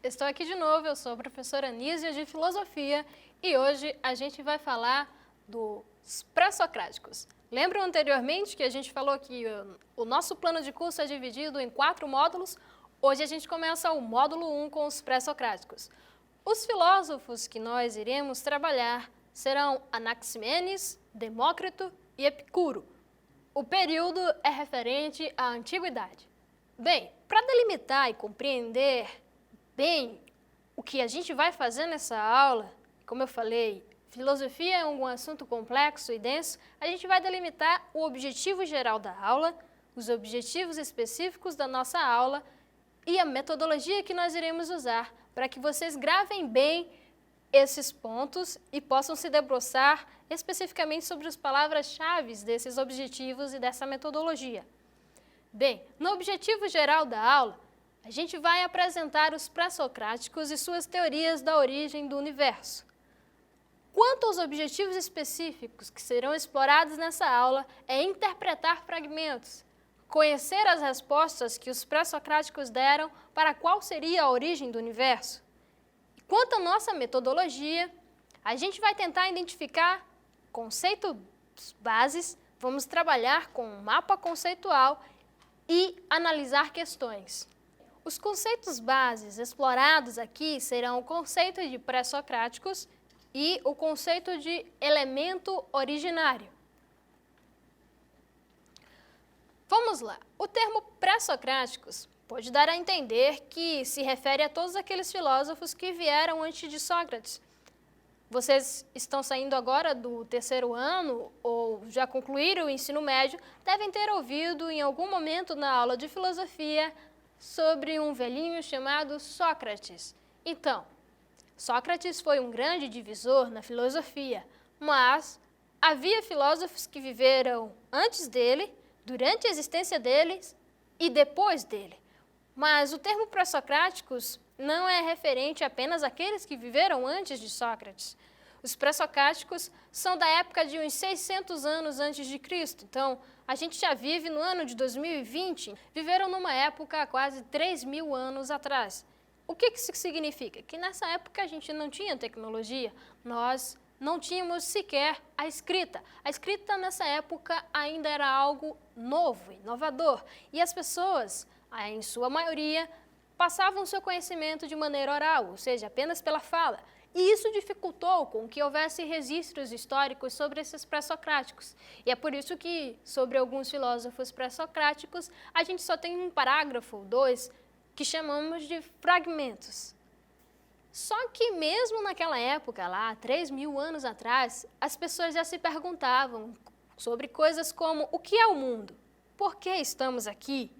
Estou aqui de novo, eu sou a professora Nísia de Filosofia e hoje a gente vai falar dos pré-socráticos. Lembram anteriormente que a gente falou que o nosso plano de curso é dividido em 4 módulos? Hoje a gente começa o módulo 1 com os pré-socráticos. Os filósofos que nós iremos trabalhar serão Anaximenes, Demócrito e Epicuro. O período é referente à antiguidade. Bem, para delimitar e compreender bem o que a gente vai fazer nessa aula, como eu falei, filosofia é um assunto complexo e denso, a gente vai delimitar o objetivo geral da aula, os objetivos específicos da nossa aula e a metodologia que nós iremos usar para que vocês gravem bem esses pontos e possam se debruçar especificamente sobre as palavras-chave desses objetivos e dessa metodologia. Bem, no objetivo geral da aula, a gente vai apresentar os pré-socráticos e suas teorias da origem do universo. Quanto aos objetivos específicos que serão explorados nessa aula, é interpretar fragmentos, conhecer as respostas que os pré-socráticos deram para qual seria a origem do universo. Quanto à nossa metodologia, a gente vai tentar identificar conceitos bases, vamos trabalhar com um mapa conceitual e analisar questões. Os conceitos bases explorados aqui serão o conceito de pré-socráticos e o conceito de elemento originário. Vamos lá. O termo pré-socráticos pode dar a entender que se refere a todos aqueles filósofos que vieram antes de Sócrates. Vocês estão saindo agora do 3º ano ou já concluíram o ensino médio, devem ter ouvido em algum momento na aula de filosofia sobre um velhinho chamado Sócrates. Então, Sócrates foi um grande divisor na filosofia, mas havia filósofos que viveram antes dele, durante a existência deles e depois dele. Mas o termo pré-socráticos não é referente apenas àqueles que viveram antes de Sócrates. Os pré-socráticos são da época de uns 600 anos antes de Cristo. Então, a gente já vive no ano de 2020, viveram numa época há quase 3.000 anos atrás. O que isso significa? Que nessa época a gente não tinha tecnologia, nós não tínhamos sequer a escrita. A escrita nessa época ainda era algo novo, inovador, e as pessoas, em sua maioria, passavam seu conhecimento de maneira oral, ou seja, apenas pela fala. E isso dificultou com que houvesse registros históricos sobre esses pré-socráticos. E é por isso que, sobre alguns filósofos pré-socráticos, a gente só tem um parágrafo, 2, que chamamos de fragmentos. Só que mesmo naquela época, lá, 3.000 anos atrás, as pessoas já se perguntavam sobre coisas como o que é o mundo? Por que estamos aqui?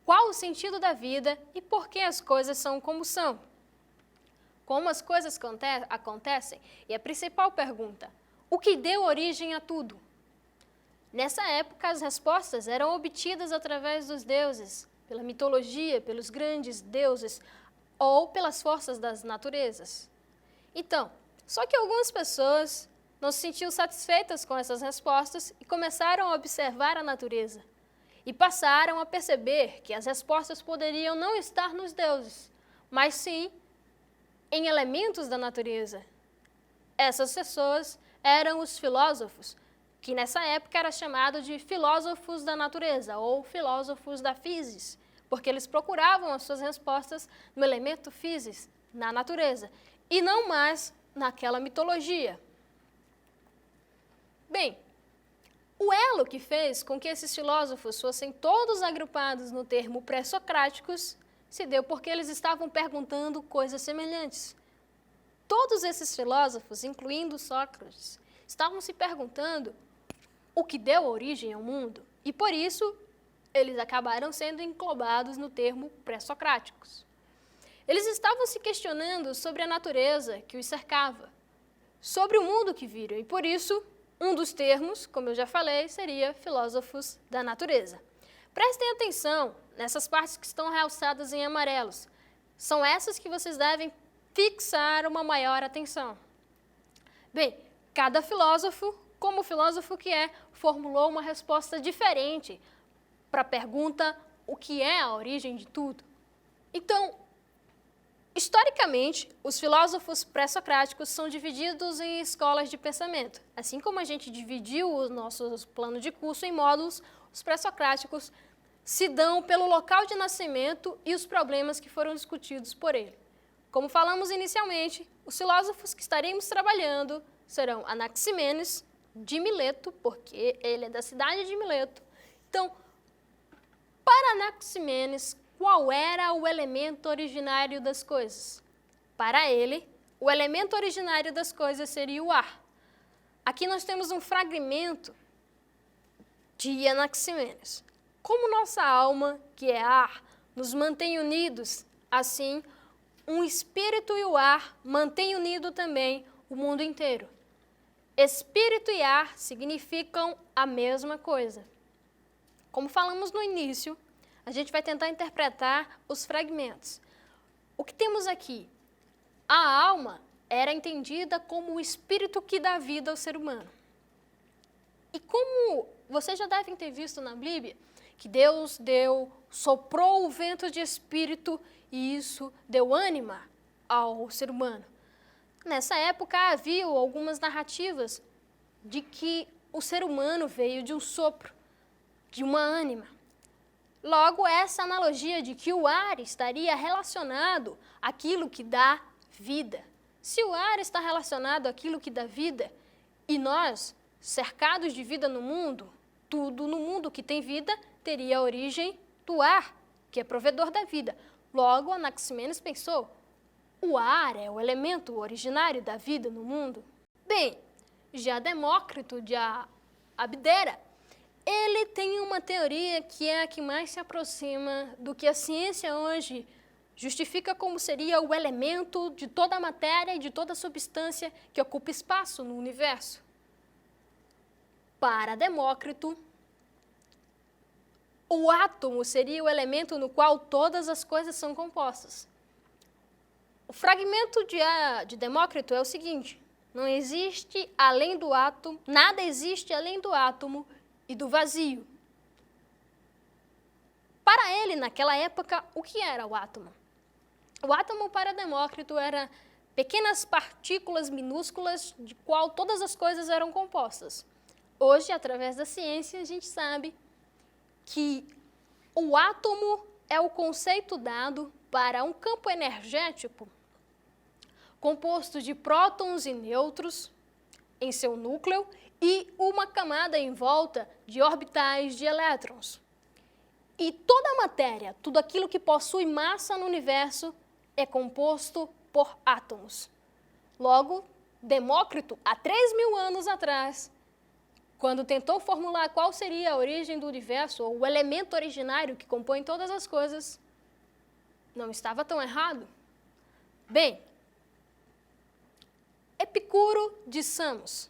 Qual o sentido da vida e por que as coisas são como são? Como as coisas acontecem? E a principal pergunta, o que deu origem a tudo? Nessa época, as respostas eram obtidas através dos deuses, pela mitologia, pelos grandes deuses ou pelas forças das naturezas. Então, só que algumas pessoas não se sentiam satisfeitas com essas respostas e começaram a observar a natureza. E passaram a perceber que as respostas poderiam não estar nos deuses, mas sim em elementos da natureza. Essas pessoas eram os filósofos, que nessa época era chamado de filósofos da natureza ou filósofos da physis, porque eles procuravam as suas respostas no elemento physis, na natureza, e não mais naquela mitologia. Bem, o elo que fez com que esses filósofos fossem todos agrupados no termo pré-socráticos se deu porque eles estavam perguntando coisas semelhantes. Todos esses filósofos, incluindo Sócrates, estavam se perguntando o que deu origem ao mundo e, por isso, eles acabaram sendo englobados no termo pré-socráticos. Eles estavam se questionando sobre a natureza que os cercava, sobre o mundo que viram e, por isso, um dos termos, como eu já falei, seria filósofos da natureza. Prestem atenção nessas partes que estão realçadas em amarelos. São essas que vocês devem fixar uma maior atenção. Bem, cada filósofo, como filósofo que é, formulou uma resposta diferente para a pergunta o que é a origem de tudo. Então, Historicamente, os filósofos pré-socráticos são divididos em escolas de pensamento. Assim como a gente dividiu o nosso plano de curso em módulos, os pré-socráticos se dão pelo local de nascimento e os problemas que foram discutidos por ele. Como falamos inicialmente, os filósofos que estaremos trabalhando serão Anaximenes, de Mileto, porque ele é da cidade de Mileto. Então, para Anaximenes, qual era o elemento originário das coisas? Para ele, o elemento originário das coisas seria o ar. Aqui nós temos um fragmento de Anaximenes. Como nossa alma, que é ar, nos mantém unidos, assim, um espírito e o ar mantêm unido também o mundo inteiro. Espírito e ar significam a mesma coisa. Como falamos no início, a gente vai tentar interpretar os fragmentos. O que temos aqui? A alma era entendida como o espírito que dá vida ao ser humano. E como vocês já devem ter visto na Bíblia, que Deus soprou o vento de espírito e isso deu ânima ao ser humano. Nessa época havia algumas narrativas de que o ser humano veio de um sopro, de uma ânima. Logo, essa analogia de que o ar estaria relacionado àquilo que dá vida. Se o ar está relacionado àquilo que dá vida, e nós, cercados de vida no mundo, tudo no mundo que tem vida teria a origem do ar, que é provedor da vida. Logo, Anaximenes pensou, o ar é o elemento originário da vida no mundo. Bem, já Demócrito de Abdera, ele tem uma teoria que é a que mais se aproxima do que a ciência hoje justifica como seria o elemento de toda a matéria e de toda a substância que ocupa espaço no universo. Para Demócrito, o átomo seria o elemento no qual todas as coisas são compostas. O fragmento de Demócrito é o seguinte, não existe além do átomo, nada existe além do átomo e do vazio. Para ele, naquela época, o que era o átomo? O átomo para Demócrito era pequenas partículas minúsculas de qual todas as coisas eram compostas. Hoje, através da ciência, a gente sabe que o átomo é o conceito dado para um campo energético composto de prótons e nêutrons em seu núcleo e uma camada em volta de orbitais de elétrons. E toda a matéria, tudo aquilo que possui massa no universo, é composto por átomos. Logo, Demócrito, há 3.000 anos atrás, quando tentou formular qual seria a origem do universo, ou o elemento originário que compõe todas as coisas, não estava tão errado. Bem, Epicuro de Samos.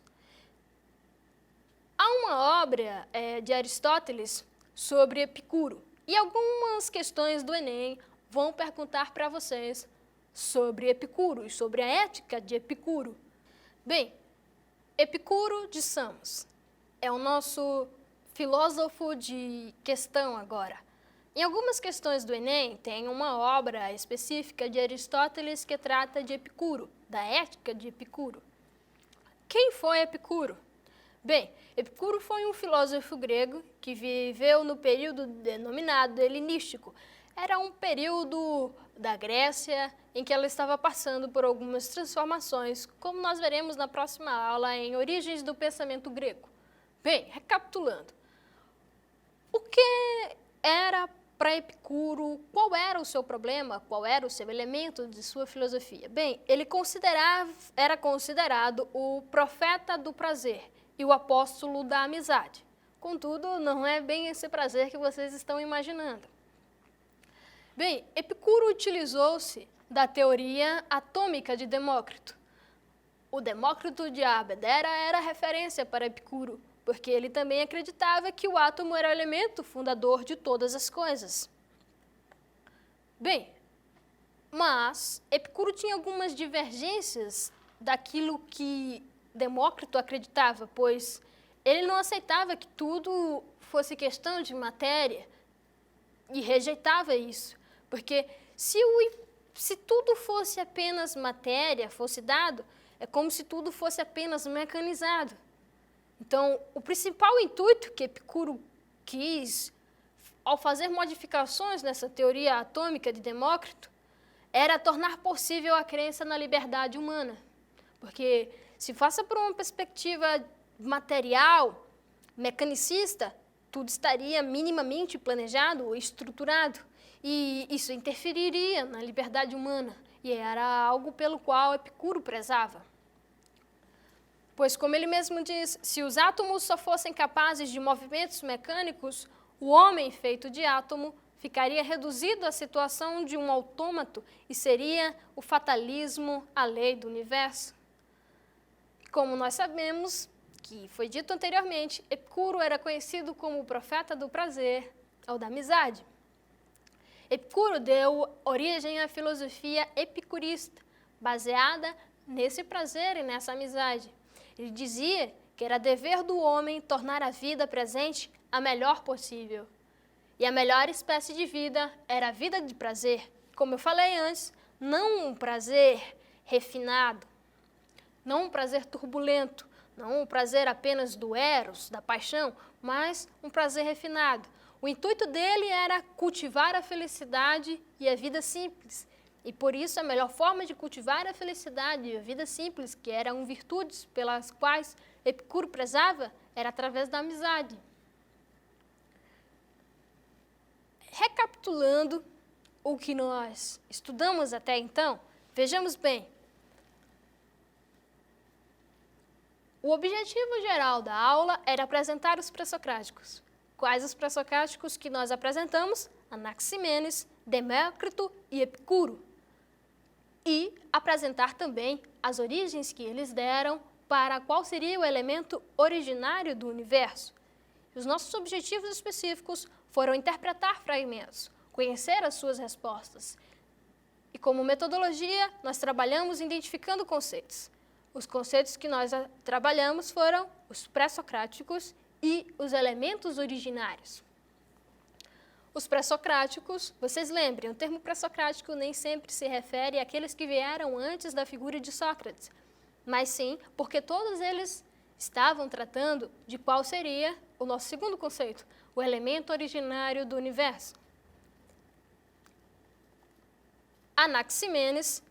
Há uma obra de Aristóteles sobre Epicuro, e algumas questões do Enem vão perguntar para vocês sobre Epicuro e sobre a ética de Epicuro. Bem, Epicuro de Samos é o nosso filósofo de questão agora. Em algumas questões do Enem, tem uma obra específica de Aristóteles que trata de Epicuro, da ética de Epicuro. Quem foi Epicuro? Bem, Epicuro foi um filósofo grego que viveu no período denominado helenístico. Era um período da Grécia em que ela estava passando por algumas transformações, como nós veremos na próxima aula em Origens do Pensamento Grego. Bem, recapitulando, o que era para Epicuro, qual era o seu problema, qual era o seu elemento de sua filosofia? Bem, ele era considerado o profeta do prazer e o apóstolo da amizade. Contudo, não é bem esse prazer que vocês estão imaginando. Bem, Epicuro utilizou-se da teoria atômica de Demócrito. O Demócrito de Abdera era referência para Epicuro, porque ele também acreditava que o átomo era o elemento fundador de todas as coisas. Bem, mas Epicuro tinha algumas divergências daquilo que Demócrito acreditava, pois ele não aceitava que tudo fosse questão de matéria e rejeitava isso, porque se se tudo fosse apenas matéria, fosse dado, é como se tudo fosse apenas mecanizado. Então, o principal intuito que Epicuro quis, ao fazer modificações nessa teoria atômica de Demócrito, era tornar possível a crença na liberdade humana. Porque, se passa por uma perspectiva material, mecanicista, tudo estaria minimamente planejado ou estruturado, e isso interferiria na liberdade humana, e era algo pelo qual Epicuro prezava. Pois, como ele mesmo diz, se os átomos só fossem capazes de movimentos mecânicos, o homem feito de átomo ficaria reduzido à situação de um autômato e seria o fatalismo a lei do universo. Como nós sabemos, que foi dito anteriormente, Epicuro era conhecido como o profeta do prazer ou da amizade. Epicuro deu origem à filosofia epicurista, baseada nesse prazer e nessa amizade. Ele dizia que era dever do homem tornar a vida presente a melhor possível. E a melhor espécie de vida era a vida de prazer. Como eu falei antes, não um prazer refinado, não um prazer turbulento, não um prazer apenas do eros, da paixão, mas um prazer refinado. O intuito dele era cultivar a felicidade e a vida simples. E por isso a melhor forma de cultivar a felicidade e a vida simples, que eram virtudes pelas quais Epicuro prezava, era através da amizade. Recapitulando o que nós estudamos até então, vejamos bem. O objetivo geral da aula era apresentar os pré-socráticos. Quais os pré-socráticos que nós apresentamos? Anaximenes, Demócrito e Epicuro. E apresentar também as origens que eles deram para qual seria o elemento originário do universo. Os nossos objetivos específicos foram interpretar fragmentos, conhecer as suas respostas. E como metodologia, nós trabalhamos identificando conceitos. Os conceitos que nós trabalhamos foram os pré-socráticos e os elementos originários. Os pré-socráticos, vocês lembrem, o termo pré-socrático nem sempre se refere àqueles que vieram antes da figura de Sócrates, mas sim porque todos eles estavam tratando de qual seria o nosso segundo conceito, o elemento originário do universo. Anaximenes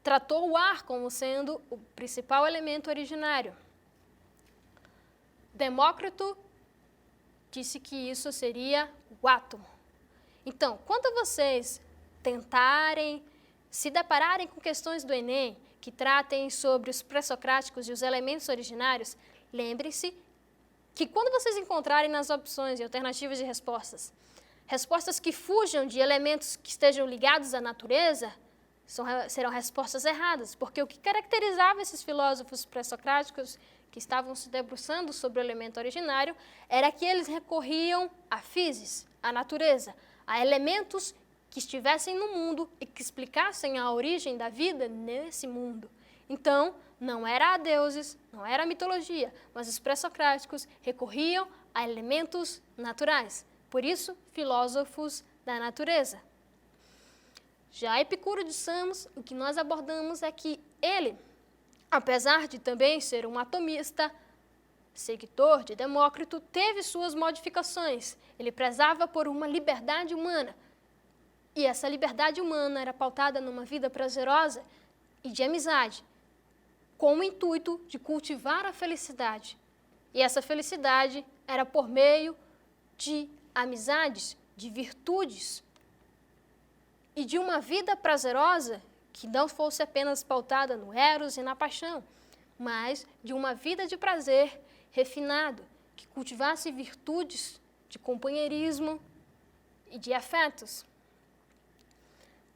tratou o ar como sendo o principal elemento originário. Demócrito disse que isso seria o átomo. Então, quando vocês tentarem se depararem com questões do Enem que tratem sobre os pré-socráticos e os elementos originários, lembrem-se que quando vocês encontrarem nas opções e alternativas de respostas, respostas que fujam de elementos que estejam ligados à natureza, serão respostas erradas, porque o que caracterizava esses filósofos pré-socráticos que estavam se debruçando sobre o elemento originário era que eles recorriam à physis, à natureza, a elementos que estivessem no mundo e que explicassem a origem da vida nesse mundo. Então, não era a deuses, não era a mitologia, mas os pré-socráticos recorriam a elementos naturais. Por isso, filósofos da natureza. Já Epicuro de Samos, o que nós abordamos é que ele, apesar de também ser um atomista, seguidor de Demócrito, teve suas modificações. Ele prezava por uma liberdade humana. E essa liberdade humana era pautada numa vida prazerosa e de amizade, com o intuito de cultivar a felicidade. E essa felicidade era por meio de amizades, de virtudes e de uma vida prazerosa que não fosse apenas pautada no eros e na paixão, mas de uma vida de prazer refinado, que cultivasse virtudes de companheirismo e de afetos.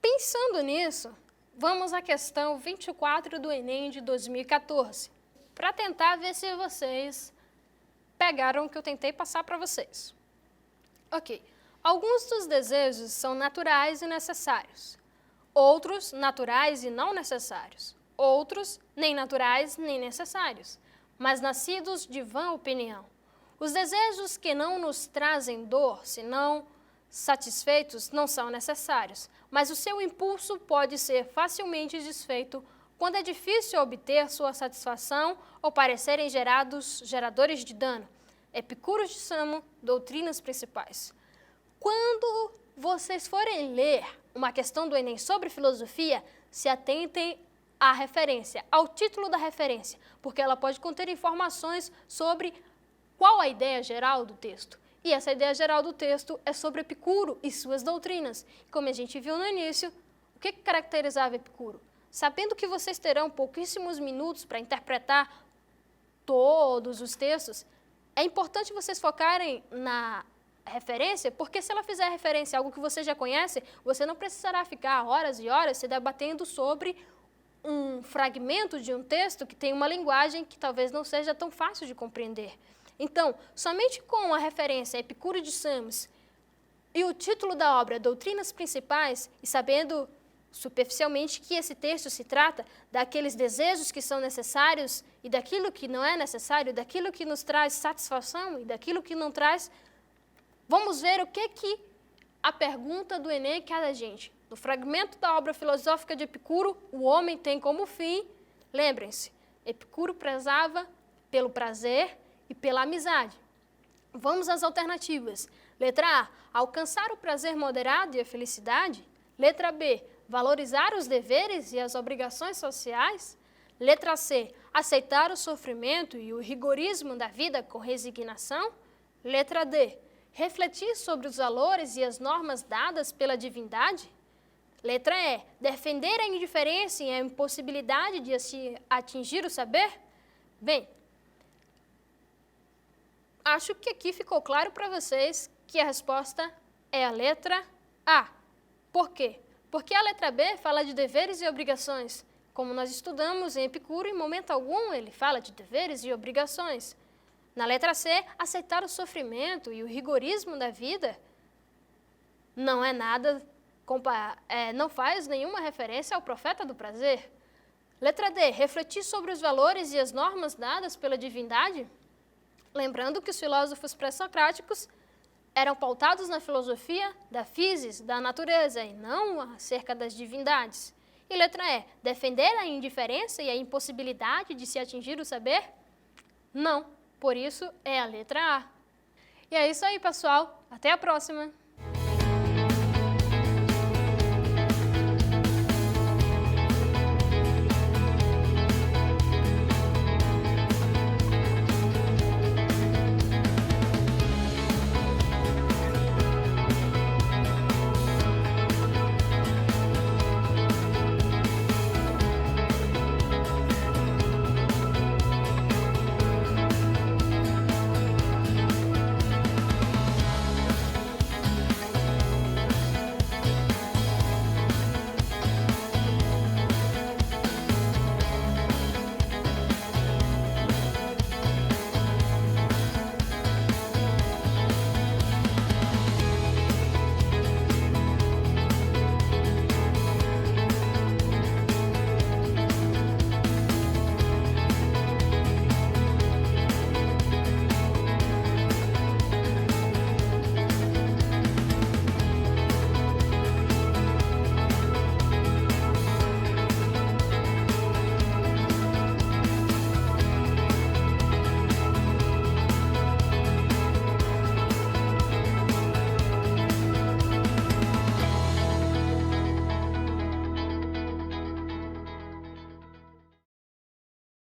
Pensando nisso, vamos à questão 24 do Enem de 2014, para tentar ver se vocês pegaram o que eu tentei passar para vocês. Ok, alguns dos desejos são naturais e necessários, outros naturais e não necessários, outros nem naturais nem necessários, mas nascidos de vã opinião. Os desejos que não nos trazem dor, senão satisfeitos não são necessários, mas o seu impulso pode ser facilmente desfeito quando é difícil obter sua satisfação ou parecerem geradores de dano. Epicuro de Samo, Doutrinas Principais. Quando vocês forem ler uma questão do Enem sobre filosofia, se atentem à referência, ao título da referência, porque ela pode conter informações sobre qual a ideia geral do texto. E essa ideia geral do texto é sobre Epicuro e suas doutrinas. Como a gente viu no início, o que caracterizava Epicuro? Sabendo que vocês terão pouquíssimos minutos para interpretar todos os textos, é importante vocês focarem na referência, porque se ela fizer referência a algo que você já conhece, você não precisará ficar horas e horas se debatendo sobre um fragmento de um texto que tem uma linguagem que talvez não seja tão fácil de compreender. Então, somente com a referência a Epicuro de Samos e o título da obra Doutrinas Principais, e sabendo superficialmente que esse texto se trata daqueles desejos que são necessários e daquilo que não é necessário, daquilo que nos traz satisfação e daquilo que não traz, vamos ver o que a pergunta do Enem quer da gente. No fragmento da obra filosófica de Epicuro, o homem tem como fim, lembrem-se, Epicuro prezava pelo prazer e pela amizade. Vamos às alternativas. Letra A, alcançar o prazer moderado e a felicidade. Letra B, valorizar os deveres e as obrigações sociais. Letra C, aceitar o sofrimento e o rigorismo da vida com resignação. Letra D, refletir sobre os valores e as normas dadas pela divindade. Letra E, defender a indiferença e a impossibilidade de atingir o saber. Bem, acho que aqui ficou claro para vocês que a resposta é a letra A. Por quê? Porque a letra B fala de deveres e obrigações. Como nós estudamos em Epicuro, em momento algum ele fala de deveres e obrigações. Na letra C, aceitar o sofrimento e o rigorismo da vida não é nada, não faz nenhuma referência ao profeta do prazer. Letra D, refletir sobre os valores e as normas dadas pela divindade. Lembrando que os filósofos pré-socráticos eram pautados na filosofia da physis, da natureza, e não acerca das divindades. E letra E, defender a indiferença e a impossibilidade de se atingir o saber? Não, por isso é a letra A. E é isso aí, pessoal. Até a próxima!